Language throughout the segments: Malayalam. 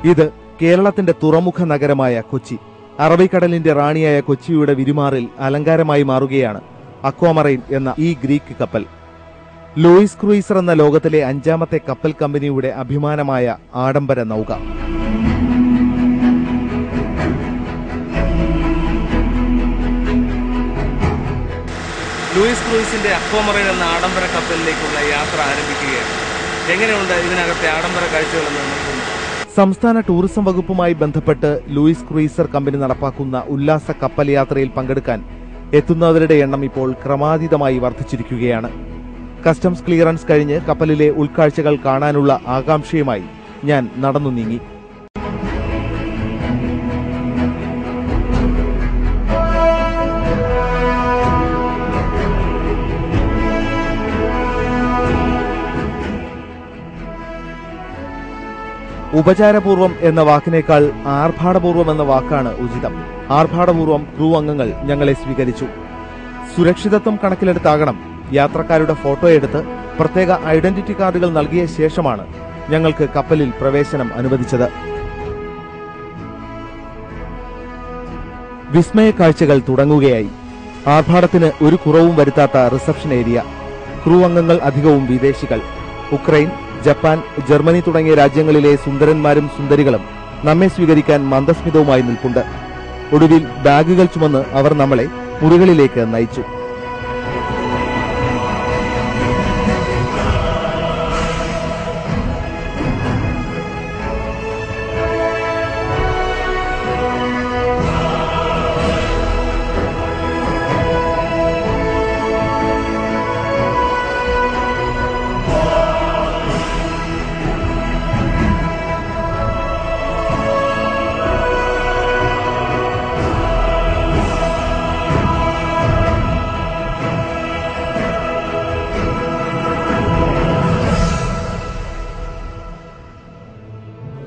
ഇത് കേരളത്തിന്റെ തുറമുഖ നഗരമായ കൊച്ചി. അറബിക്കടലിന്റെ റാണിയായ കൊച്ചിയുടെ വിരുമാറിൽ അലങ്കാരമായി മാറുകയാണ് അക്വാമറൈൻ എന്ന ഈ ഗ്രീക്ക് കപ്പൽ. ലൂയിസ് ക്രൂയിസർ എന്ന ലോകത്തിലെ 5ാമത്തെ കപ്പൽ കമ്പനിയുടെ അഭിമാനമായ ആഡംബര നൗക. ലൂയിസ് ക്രൂയിസിന്റെ അക്വാമറൈൻ എന്ന ആഡംബര കപ്പലിലേക്കുള്ള യാത്ര ആരംഭിക്കുകയാണ്. എങ്ങനെയുണ്ട് ഇതിനകത്തെ ആഡംബര കാഴ്ചകളെന്ന് നോക്കുന്നു. സംസ്ഥാന ടൂറിസം വകുപ്പുമായി ബന്ധപ്പെട്ട് ലൂയിസ് ക്രൂയിസർ കമ്പനി നടപ്പാക്കുന്ന ഉല്ലാസ കപ്പൽ യാത്രയിൽ പങ്കെടുക്കാൻ എത്തുന്നവരുടെ എണ്ണം ഇപ്പോൾ ക്രമാതീതമായി വർദ്ധിച്ചിരിക്കുകയാണ്. കസ്റ്റംസ് ക്ലിയറൻസ് കഴിഞ്ഞ് കപ്പലിലെ ഉൾക്കാഴ്ചകൾ കാണാനുള്ള ആകാംക്ഷയുമായി ഞാൻ നടന്നു നീങ്ങി. ഉപചാരപൂർവം എന്ന വാക്കിനേക്കാൾ ആർഭാടപൂർവം എന്ന വാക്കാണ് ഉചിതം. ആർഭാടപൂർവം ക്രൂ അംഗങ്ങൾ ഞങ്ങളെ സ്വീകരിച്ചു. സുരക്ഷിതത്വം കണക്കിലെടുത്താകണം യാത്രക്കാരുടെ ഫോട്ടോയെടുത്ത് പ്രത്യേക ഐഡന്റിറ്റി കാർഡുകൾ നൽകിയ ശേഷമാണ് ഞങ്ങൾക്ക് കപ്പലിൽ പ്രവേശനം അനുവദിച്ചത്. വിസ്മയ കാഴ്ചകൾ തുടങ്ങുകയായി. ആർഭാടത്തിന് ഒരു കുറവും വരുത്താത്ത റിസപ്ഷൻ ഏരിയ. ക്രൂ അംഗങ്ങൾ അധികവും വിദേശികൾ. ഉക്രൈൻ, ജപ്പാൻ, ജർമ്മനി തുടങ്ങിയ രാജ്യങ്ങളിലെ സുന്ദരന്മാരും സുന്ദരികളും നമ്മെ സ്വീകരിക്കാൻ മന്ദസ്മിതവുമായി നിൽപ്പുണ്ട്. ഒടുവിൽ ബാഗുകൾ ചുമന്ന് അവർ നമ്മളെ മുറികളിലേക്ക് നയിച്ചു.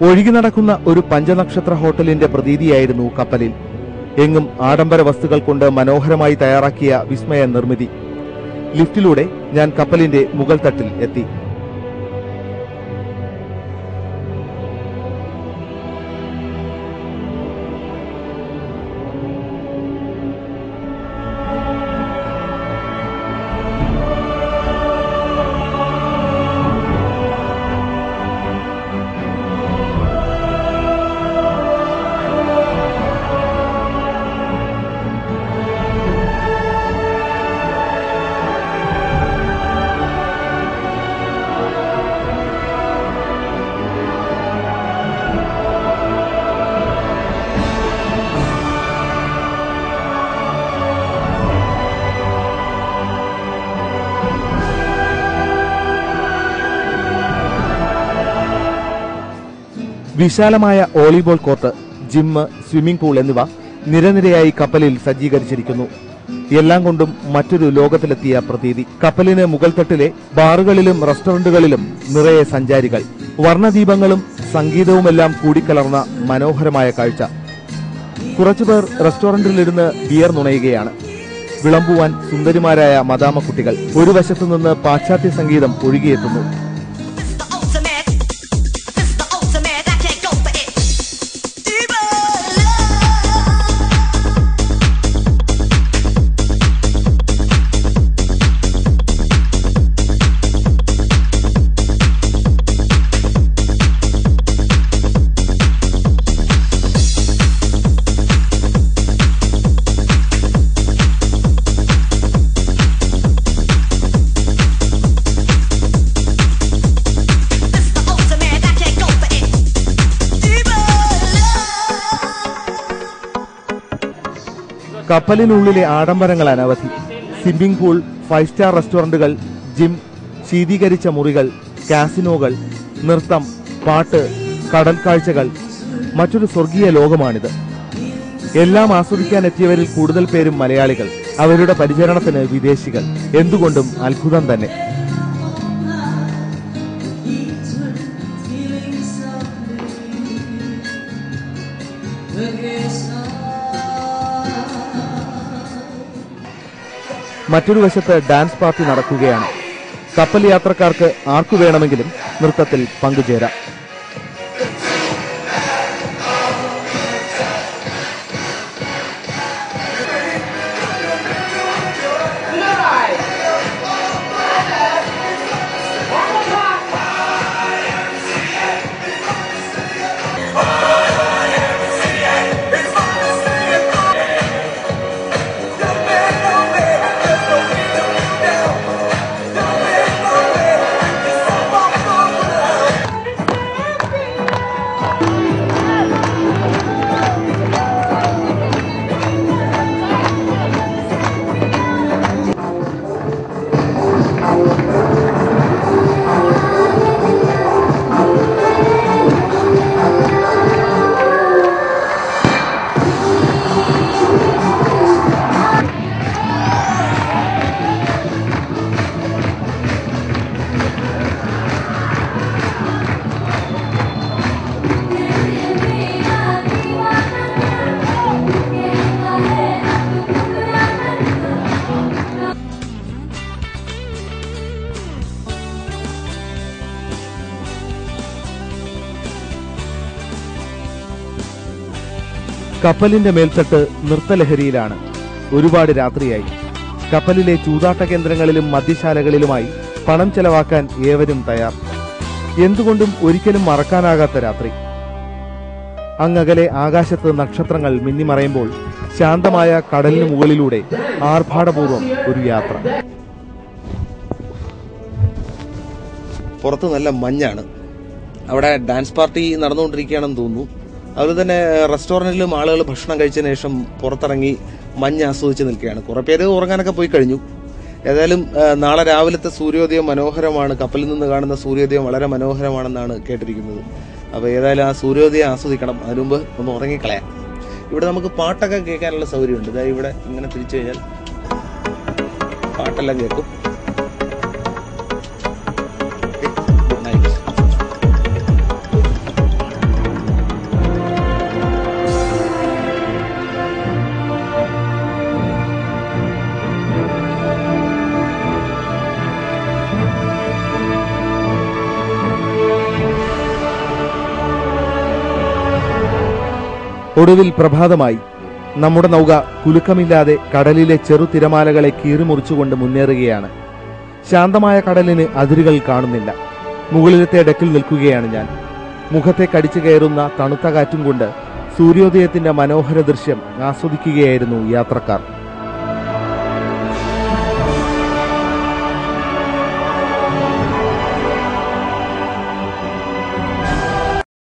ഒഴുകി നടക്കുന്ന ഒരു പഞ്ചനക്ഷത്ര ഹോട്ടലിന്റെ പ്രതീതിയായിരുന്നു കപ്പലിൽ. എങ്ങും ആഡംബര വസ്തുക്കൾ കൊണ്ട് മനോഹരമായി തയ്യാറാക്കിയ വിസ്മയ നിർമ്മിതി. ലിഫ്റ്റിലൂടെ ഞാൻ കപ്പലിന്റെ മുകൾ തട്ടിൽ എത്തി. വിശാലമായ volleyball court, gym, swimming pool എന്നിവ നിരനിരയായി കപ്പലിൽ സജ്ജീകരിച്ചിരിക്കുന്നു. എല്ലാം കൊണ്ടും മറ്റൊരു ലോകത്തിലെത്തിയ പ്രതീതി. കപ്പലിന് മുകൾ തട്ടിലെ ബാറുകളിലും റെസ്റ്റോറന്റുകളിലും നിറയെ സഞ്ചാരികൾ. വർണ്ണദീപങ്ങളും സംഗീതവുമെല്ലാം കൂടിക്കലർന്ന മനോഹരമായ കാഴ്ച. കുറച്ചുപേർ റെസ്റ്റോറന്റിലിരുന്ന് ബിയർ നുണയുകയാണ്. വിളമ്പുവാൻ സുന്ദരിമാരായ മദാമ കുട്ടികൾ. ഒരു വശത്തുനിന്ന് പാശ്ചാത്യ സംഗീതം ഒഴുകിയെത്തുന്നു. കപ്പലിനുള്ളിലെ ആഡംബരങ്ങൾ അനവധി. സ്വിമ്മിംഗ് പൂൾ, 5 സ്റ്റാർ റെസ്റ്റോറന്റുകൾ, ജിം, ശീതീകരിച്ച മുറികൾ, കാസിനോകൾ, നൃത്തം, പാട്ട്, കടൽ കാഴ്ചകൾ. മറ്റൊരു സ്വർഗീയ ലോകമാണിത്. എല്ലാം ആസ്വദിക്കാനെത്തിയവരിൽ കൂടുതൽ പേരും മലയാളികൾ. അവരുടെ പരിചരണത്തിന് വിദേശികൾ. എന്തുകൊണ്ടും അത്ഭുതം തന്നെ. മറ്റൊരു വശത്ത് ഡാൻസ് പാർട്ടി നടക്കുകയാണ്. കപ്പൽ യാത്രക്കാർക്ക് ആർക്കു വേണമെങ്കിലും നൃത്തത്തിൽ പങ്കുചേരാം. കപ്പലിന്റെ മേൽത്തട്ട് നൃത്തലഹരിയിലാണ്. ഒരുപാട് രാത്രിയായി. കപ്പലിലെ ചൂതാട്ട കേന്ദ്രങ്ങളിലും മദ്യശാലകളിലുമായി പണം ചെലവാക്കാൻ ഏവരും തയ്യാർ. എന്തുകൊണ്ടും ഒരിക്കലും മറക്കാനാകാത്ത രാത്രി. അങ്ങകലെ ആകാശത്ത് നക്ഷത്രങ്ങൾ മിന്നിമറയുമ്പോൾ ശാന്തമായ കടലിന് മുകളിലൂടെ ആർഭാടപൂർവ്വം ഒരു യാത്ര. പുറത്ത് നല്ല മഞ്ഞാണ്. അവിടെ ഡാൻസ് പാർട്ടി നടന്നുകൊണ്ടിരിക്കുകയാണെന്ന് തോന്നുന്നു. അതുപോലെ തന്നെ റെസ്റ്റോറൻറ്റിലും ആളുകൾ ഭക്ഷണം കഴിച്ചതിന് ശേഷം പുറത്തിറങ്ങി മഞ്ഞ് ആസ്വദിച്ച് നിൽക്കുകയാണ്. കുറേ പേര് ഉറങ്ങാനൊക്കെ പോയി കഴിഞ്ഞു. ഏതായാലും നാളെ രാവിലത്തെ സൂര്യോദയം മനോഹരമാണ്. കപ്പലിൽ നിന്ന് കാണുന്ന സൂര്യോദയം വളരെ മനോഹരമാണെന്നാണ് കേട്ടിരിക്കുന്നത്. അപ്പോൾ ഏതായാലും ആ സൂര്യോദയം ആസ്വദിക്കണം. അതിനുമുമ്പ് ഒന്ന് ഉറങ്ങിക്കളയാം. ഇവിടെ നമുക്ക് പാട്ടൊക്കെ കേൾക്കാനുള്ള സൗകര്യമുണ്ട്. ഇതാ ഇവിടെ ഇങ്ങനെ തിരിച്ചു കഴിഞ്ഞാൽ പാട്ടെല്ലാം കേൾക്കും. ഒടുവിൽ പ്രഭാതമായി. നമ്മുടെ നൗക കുലുക്കമില്ലാതെ കടലിലെ ചെറു തിരമാലകളെ കീറിമുറിച്ചുകൊണ്ട് മുന്നേറുകയാണ്. ശാന്തമായ കടലിന് അതിരുകൾ കാണുന്നില്ല. മുകളിലത്തെ ഡെക്കിൽ നിൽക്കുകയാണ് ഞാൻ. മുഖത്തെ കടിച്ചു കയറുന്ന തണുത്ത കാറ്റും കൊണ്ട് സൂര്യോദയത്തിന്റെ മനോഹര ദൃശ്യം ആസ്വദിക്കുകയായിരുന്നു യാത്രക്കാർ.